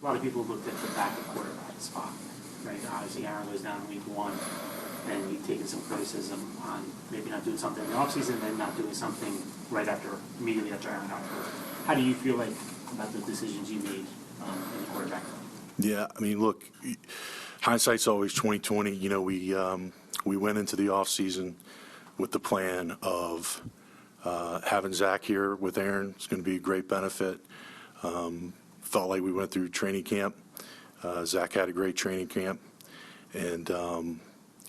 lot of people looked at the backup quarterback spot, right? Obviously, Aaron was down in week 1, and you've taken some criticism on maybe not doing something in the offseason and then not doing something immediately after Aaron got hurt. How do you feel like about the decisions you made in the quarterback? Yeah, I mean, look, hindsight's always 20/20. You know, we went into the offseason with the plan of having Zach here with Aaron. It's going to be a great benefit. Felt like we went through training camp. Zach had a great training camp, and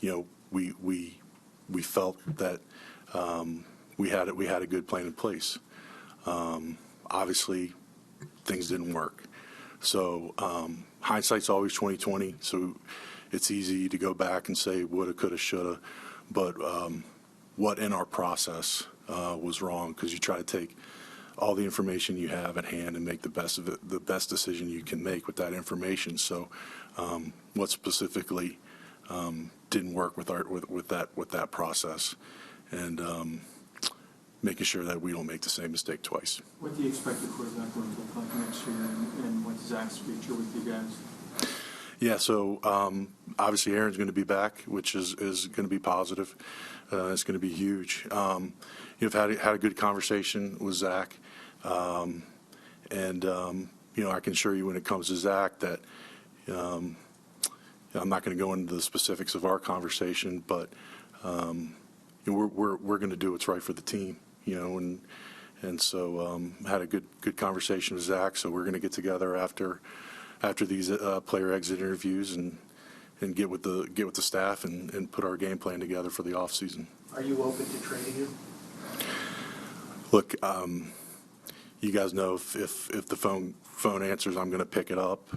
you know, we felt that we had a good plan in place. Obviously, things didn't work. So hindsight's always 20/20. So it's easy to go back and say woulda, coulda, shoulda, but what in our process was wrong, because you try to take all the information you have at hand and make the best of it, the best decision you can make with that information. So what specifically didn't work with that process, and making sure that we don't make the same mistake twice. What do you expect the quarterback going to look like next year, and what's Zach's future with you guys? Yeah, so obviously Aaron's going to be back, which is going to be positive. It's going to be huge. You've had a good conversation with Zach, and you know, I can assure you when it comes to Zach that I'm not going to go into the specifics of our conversation, but you know, we're going to do what's right for the team, you know, and so had a good conversation with Zach. So we're going to get together after these player exit interviews and get with the staff and put our game plan together for the off season. Are you open to trading him? Look, you guys know if the phone answers, I'm going to pick it up.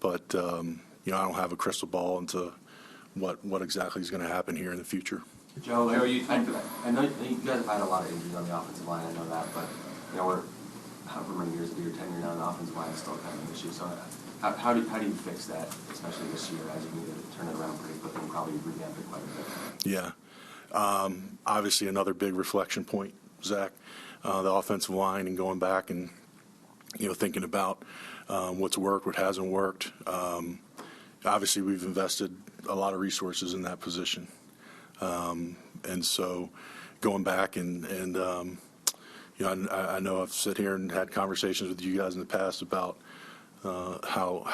But you know, I don't have a crystal ball into what exactly is going to happen here in the future. Joe, I know you guys have had a lot of injuries on the offensive line. I know that, but you know, we're however many years of your tenure now, the offensive line is still kind of an issue. So how do you fix that, especially this year, as you need to turn it around pretty quickly and probably revamp it quite a bit? Yeah, obviously another big reflection point, Zach, the offensive line, and going back and you know, thinking about what's worked, what hasn't worked. Obviously, we've invested a lot of resources in that position, and so going back and you know, I know I've sat here and had conversations with you guys in the past about how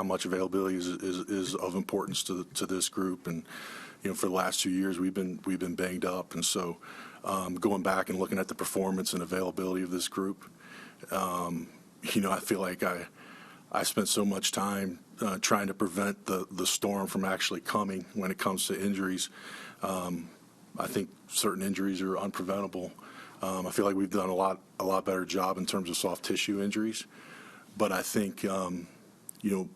much availability is of importance to this group, and you know, for the last 2 years we've been banged up, and so going back and looking at the performance and availability of this group, you know, I feel like I spent so much time trying to prevent the storm from actually coming when it comes to injuries. I think certain injuries are unpreventable. I feel like we've done a lot better job in terms of soft tissue injuries, but I think you know,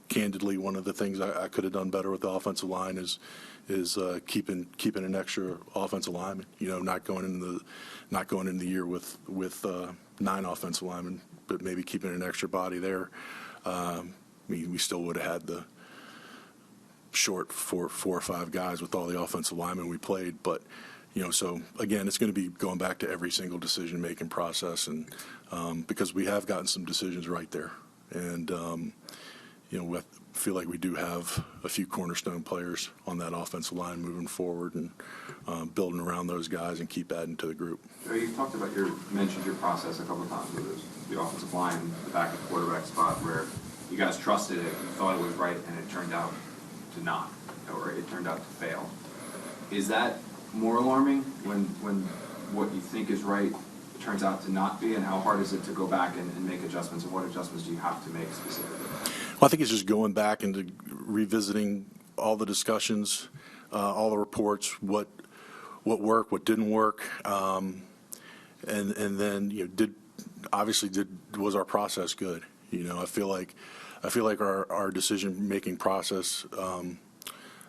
candidly, one of the things I could have done better with the offensive line is keeping an extra offensive lineman. You know, not going into the year with 9 offensive linemen, but maybe keeping an extra body there. I mean, we still would have had the short 4 or 5 guys with all the offensive linemen we played, but. You know, so again, it's going to be going back to every single decision-making process, and because we have gotten some decisions right there, and you know, I feel like we do have a few cornerstone players on that offensive line moving forward, and building around those guys and keep adding to the group. You mentioned your process a couple of times with the offensive line, the backup quarterback spot, where you guys trusted it, you thought it was right, and it turned out to not, or it turned out to fail. Is that more alarming when what you think is right turns out to not be, and how hard is it to go back and make adjustments, and what adjustments do you have to make specifically? Well, I think it's just going back and revisiting all the discussions, all the reports, what worked, what didn't work, and then you know, was our process good? You know, I feel like our decision making process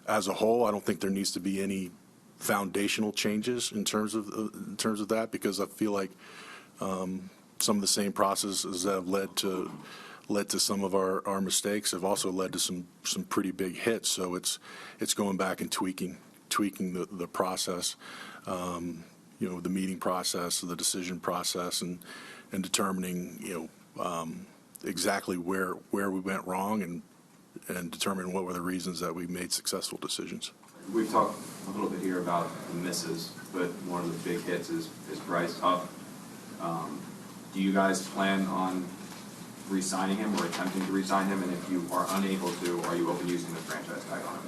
as a whole, I don't think there needs to be any foundational changes in terms of that, because I feel like some of the same processes that have led to some of our mistakes have also led to some pretty big hits. So it's going back and tweaking the process, you know, the meeting process, the decision process, and determining, you know, exactly where we went wrong and determine what were the reasons that we made successful decisions. We've talked a little bit here about the misses, but one of the big hits is Bryce up. Do you guys plan on re-signing him or attempting to re-sign him? And if you are unable to, are you open to using the franchise tag on him?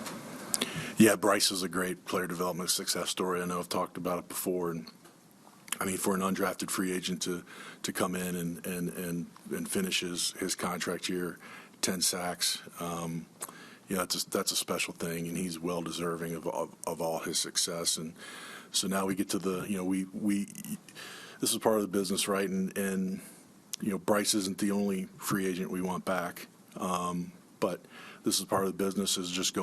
Yeah, Bryce is a great player development success story. I know I've talked about it before, and I mean, for an undrafted free agent to come in and finish his contract year, 10 sacks, that's a special thing, and he's well deserving of all his success. And so now we get to the, this is part of the business, right? And Bryce isn't the only free agent we want back, but this is part of the business, is just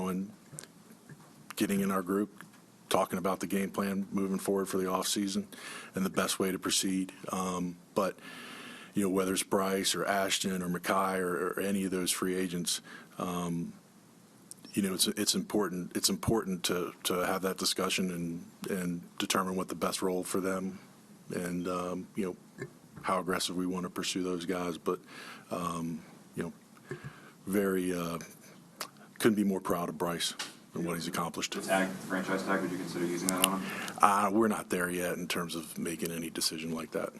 getting in our group, talking about the game plan moving forward for the offseason and the best way to proceed. But whether it's Bryce or Ashton or Mackay or any of those free agents, it's important. It's important to have that discussion and determine what the best role for them and how aggressive we want to pursue those guys. But couldn't be more proud of Bryce and what he's accomplished. The franchise tag, would you consider using that on him? We're not there yet in terms of making any decision like that.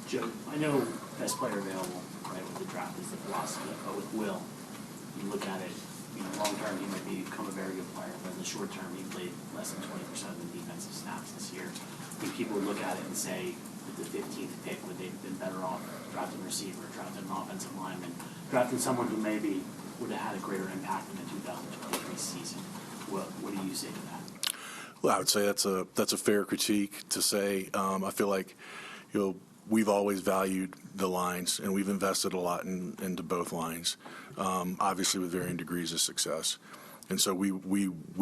Joe, I know best player available, right, with the draft is the philosophy, but with Will, you look at it, long term he might become a very good player, but in the short term he played less than 20% of the defensive snaps this year. I think people would look at it and say, with the 15th pick, would they have been better off drafting a receiver, drafting an offensive lineman, drafting someone who maybe would have had a greater impact in the 2023 season? What do you say to that? Well, I would say that's a fair critique to say. I feel like we've always valued the lines, and we've invested a lot into both lines, obviously with varying degrees of success. And so we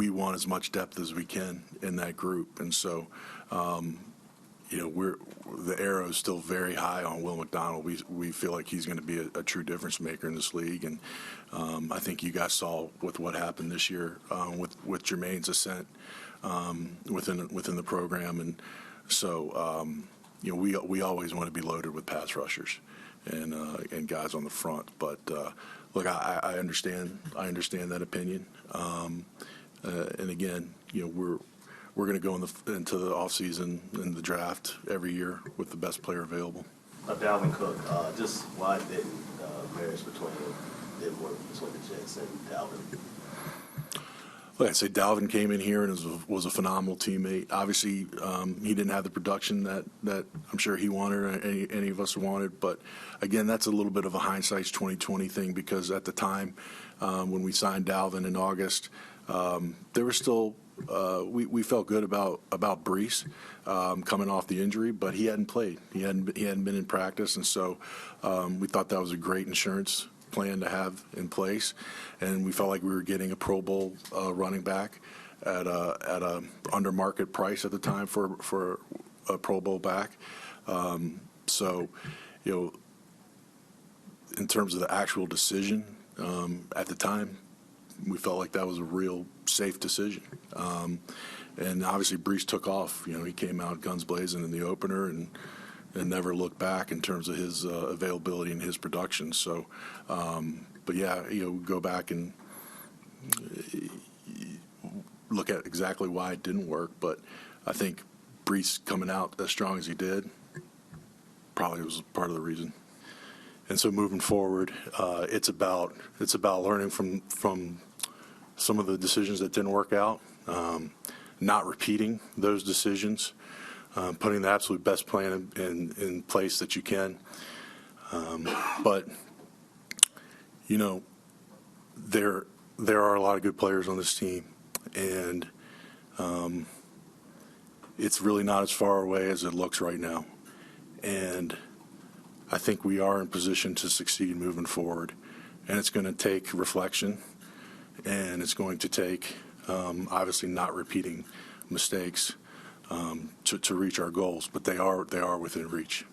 want as much depth as we can in that group. And so the arrow is still very high on Will McDonald. We feel like he's going to be a true difference maker in this league, and I think you guys saw with what happened this year with Jermaine's ascent within the program, and so we always want to be loaded with pass rushers and guys on the front. But look, I understand that opinion, and again, we're going to go into the offseason and the draft every year with the best player available. Dalvin Cook, just why didn't marriage didn't work between the Jets and Dalvin? Like I say, Dalvin came in here and was a phenomenal teammate. Obviously, he didn't have the production that I'm sure he wanted or any of us wanted. But again, that's a little bit of a hindsight's 2020 thing, because at the time when we signed Dalvin in August, there was still we felt good about Bryce coming off the injury, but he hadn't played. He hadn't been in practice, and so we thought that was a great insurance plan to have in place, and we felt like we were getting a Pro Bowl running back at a under market price at the time for a Pro Bowl back. So, in terms of the actual decision at the time, we felt like that was a real safe decision. And obviously Bryce took off. He came out guns blazing in the opener and never looked back in terms of his availability and his production. So, but yeah, go back and look at exactly why it didn't work. But I think Bryce coming out as strong as he did probably was part of the reason. And so moving forward, it's about learning from some of the decisions that didn't work out, not repeating those decisions, putting the absolute best plan in place that you can. But there are a lot of good players on this team, and it's really not as far away as it looks right now. And I think we are in position to succeed moving forward, and it's going to take reflection, and it's going to take obviously not repeating mistakes to reach our goals, but they are within reach.